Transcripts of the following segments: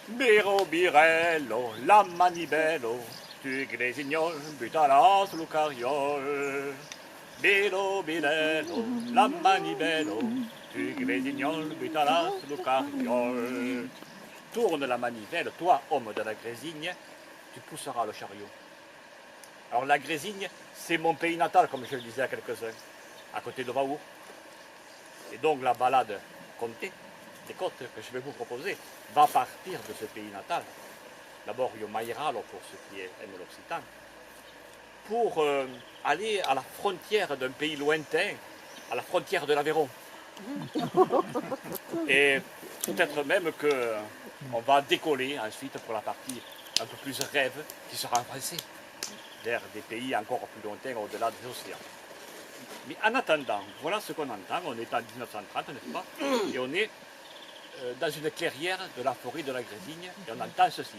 Biro birello, la manibello, tu gresignol, butala sul carriole. Biro birello, la manibello, tu gresignol, butala sul carriole. Tourne la manivelle, toi, homme de la Grésigne, tu pousseras le chariot. Alors la Grésigne, c'est mon pays natal, comme je le disais à quelques-uns, à côté de Vaour. Et donc la balade comté des côtes que je vais vous proposer va partir de ce pays natal. D'abord, Io Mairalo pour ceux qui aiment l'occitan, pour aller à la frontière d'un pays lointain, à la frontière de l'Aveyron. Et peut-être même qu'on va décoller ensuite pour la partie un peu plus rêve, qui sera en français, vers des pays encore plus lointains au-delà des océans. Mais en attendant, voilà ce qu'on entend. On est en 1930, n'est-ce pas? Et on est dans une clairière de la forêt de la Grésigne, et on entend ceci.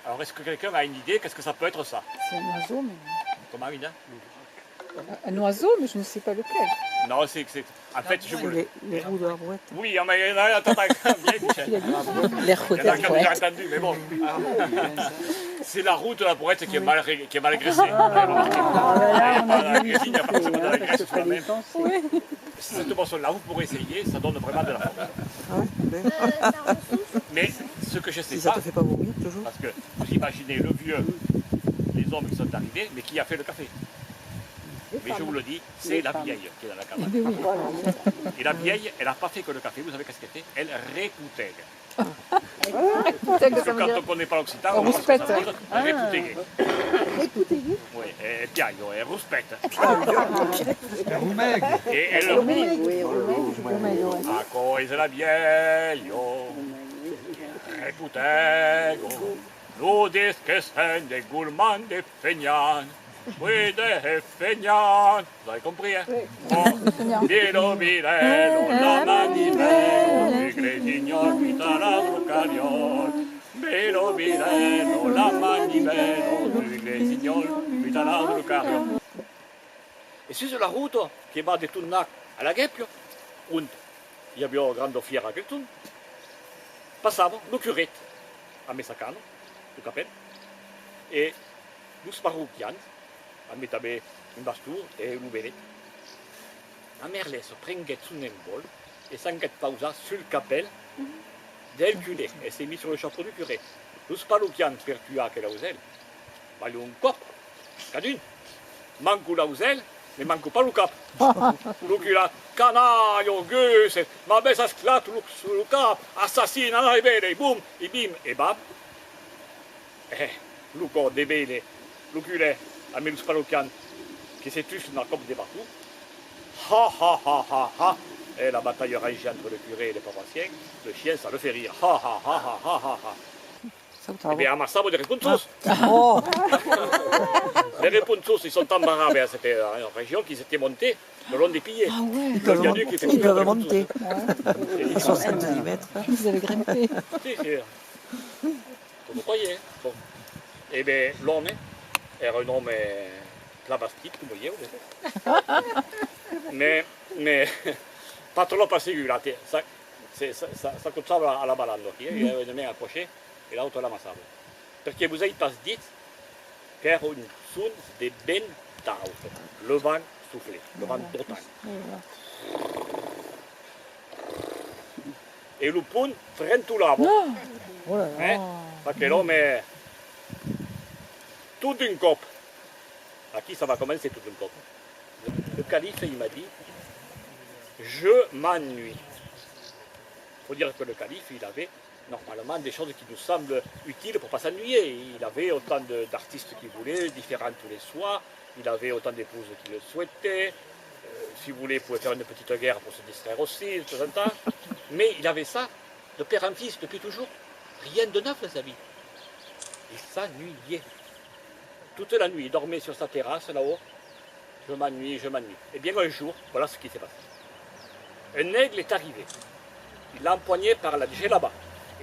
Alors, est-ce que quelqu'un a une idée? Qu'est-ce que ça peut être ça? C'est un oiseau, mais... Comment, Ina? Un oiseau, mais je ne sais pas lequel. Non, c'est... En fait, je vous le... Les roues de la brouette. Oui, mais attends, bien, Michel. Les roues Il de y en la a qui ont déjà brouette. entendu, mais bon. C'est la route de la brouette qui est mal graissée. Vous avez remarqué. La Grésigne, il n'y a pas forcément de la graisse sur la même. Cette morceau-là, vous pourrez essayer, ça donne vraiment de la forme. Mais ce que je ne sais Si ça pas, te fait pas vomir toujours. parce que vous imaginez le vieux, les hommes qui sont arrivés, mais qui a fait le café? Mais je vous le dis, c'est la vieille qui est dans la cabane. Et la vieille, elle n'a pas fait que le café, vous savez qu'est-ce qu'elle fait? Elle répoutègue. Parce que quand on ne connaît pas l'occitan, on pense que ça veut dire répoutéguer. Oui, elle piaille, elle rouspète. Et elle... A cause la vieille, répoutègue, nous disent que c'est des gourmands, des feignants. Oui, des feignants. Vous avez compris, hein? Biro birello, la manivelle, du gresignol, vitala brucariol. Biro birello, la manivelle, du gresignol, vitala brucariol. E su la ruta che va di Tunnac alla Gheppio, und io abbiamo grande fiera che tu, passavo lo curette a Messacano, il capello, e lo sparrucchian, a mettere in bastur e lo bere. La merle se prende su nel bol e s'enquête pausa sul capello del curé e si è mis sur le chapeau du curé. Lo sparrucchian per tuare che la uselle, ma un cop, cadune, manco la uselle, mais manco pas le cap. Lucula, canaille, gus, ma belle ça sclate sul cap, assassine, allora bene, boum, e bim, e bam. Luco de bene, lucule, a me lo sparrucchian, che si touche dans la coupe des bateaux. Ha ha ha ha ha. Et la bataille rangée entre le curé et les paroissiens, le chien, ça le fait rire. Ha ha ha ha ha ha ha. Eh bien, amassavo des repuntos. Oh, Les repuntos, ils sont embarrassés. C'était une région qui s'était montée le long des piliers. Ah ouais, ils peuvent monter. Ils 70 mètres. vous avez grimpé. Vous croyez? Bon. Eh bien, l'homme era un homme clavastit, come io. Mais pas troppo assicurati. Ça cominciava alla balando. Io avevo le mains accrochées et l'autre l'amassavo. Perché vous avez pas dit qu'era un son de ventato. Le vent soufflait, le vent total. Et le pont frentulava. Oh là là. Parce que l'homme est tout d'une coupe. À qui ça va commencer tout d'une coupe? Le calife, il m'a dit, je m'ennuie. Il faut dire que le calife, il avait normalement des choses qui nous semblent utiles pour ne pas s'ennuyer. Il avait autant d'artistes qu'il voulait, différents tous les soirs. Il avait autant d'épouses qu'il le souhaitait. Si vous voulez, il pouvait faire une petite guerre pour se distraire aussi, de temps en temps. Mais il avait ça de père en fils depuis toujours. Rien de neuf, les amis. Il s'ennuyait. Toute la nuit, il dormait sur sa terrasse là-haut. Je m'ennuie, je m'ennuie. Et bien un jour, voilà ce qui s'est passé. Un aigle est arrivé. Il l'a empoigné par la là-bas.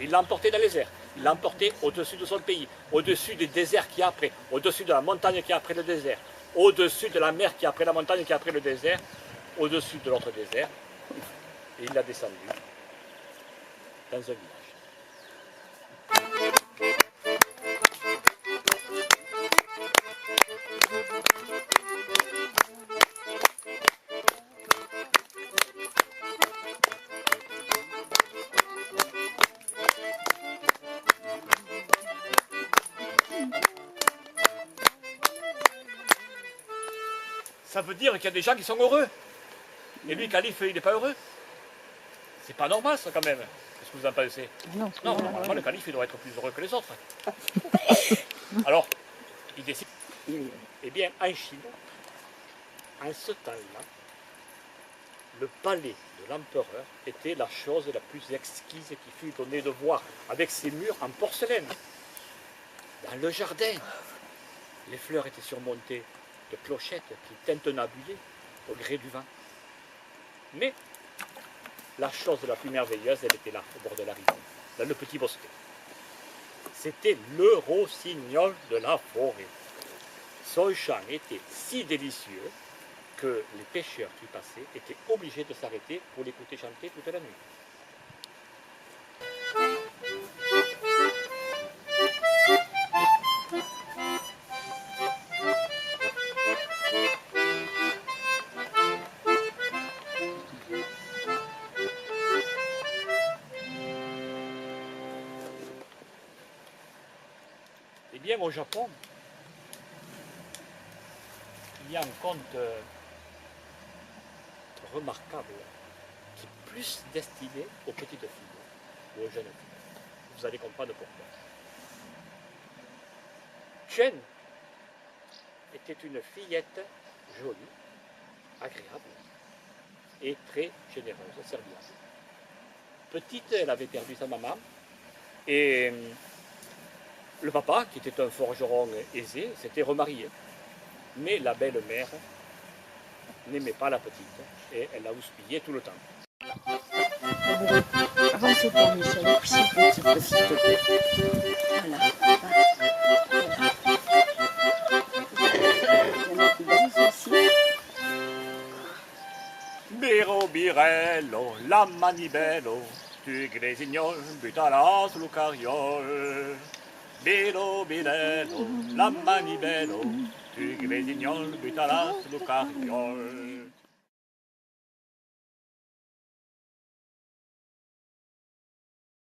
Il l'a emporté dans les airs. Il l'a emporté au-dessus de son pays, au-dessus du désert qui est après, au-dessus de la montagne qui est après le désert, au-dessus de la mer qui est après la montagne qui est après le désert. au-dessus de l'autre désert, et il l'a descendu dans un village. Ça veut dire qu'il y a des gens qui sont heureux. Et lui, calife, il n'est pas heureux. C'est pas normal, ça, quand même. Qu'est-ce que vous en pensez? Non, Non, normalement, le calife, il doit être plus heureux que les autres. Alors, il décide. Eh bien, en Chine, en ce temps-là, le palais de l'empereur était la chose la plus exquise qui fut donnée de voir, avec ses murs en porcelaine. Dans le jardin, les fleurs étaient surmontées de clochettes qui tintinabulaient au gré du vent. Mais la chose la plus merveilleuse, elle était là, au bord de la rivière, dans le petit bosquet. C'était le rossignol de la forêt. Son chant était si délicieux que les pêcheurs qui passaient étaient obligés de s'arrêter pour l'écouter chanter toute la nuit. Eh bien, au Japon, il y a un conte remarquable qui est plus destiné aux petites filles ou aux jeunes filles. Vous allez comprendre pourquoi. Chen était une fillette jolie, agréable et très généreuse, serviable. Petite, elle avait perdu sa maman et le papa, qui était un forgeron aisé, s'était remarié. Mais la belle-mère n'aimait pas la petite et elle la houspillait tout le temps. Avancez pas, Michel. S'il te plaît. Voilà. Il y en a qui dansent aussi. Biro birello, la manibello, tu gresignol, butalas lucariol. Biro birello, la manibello, tu gresignol, butalas lucariol.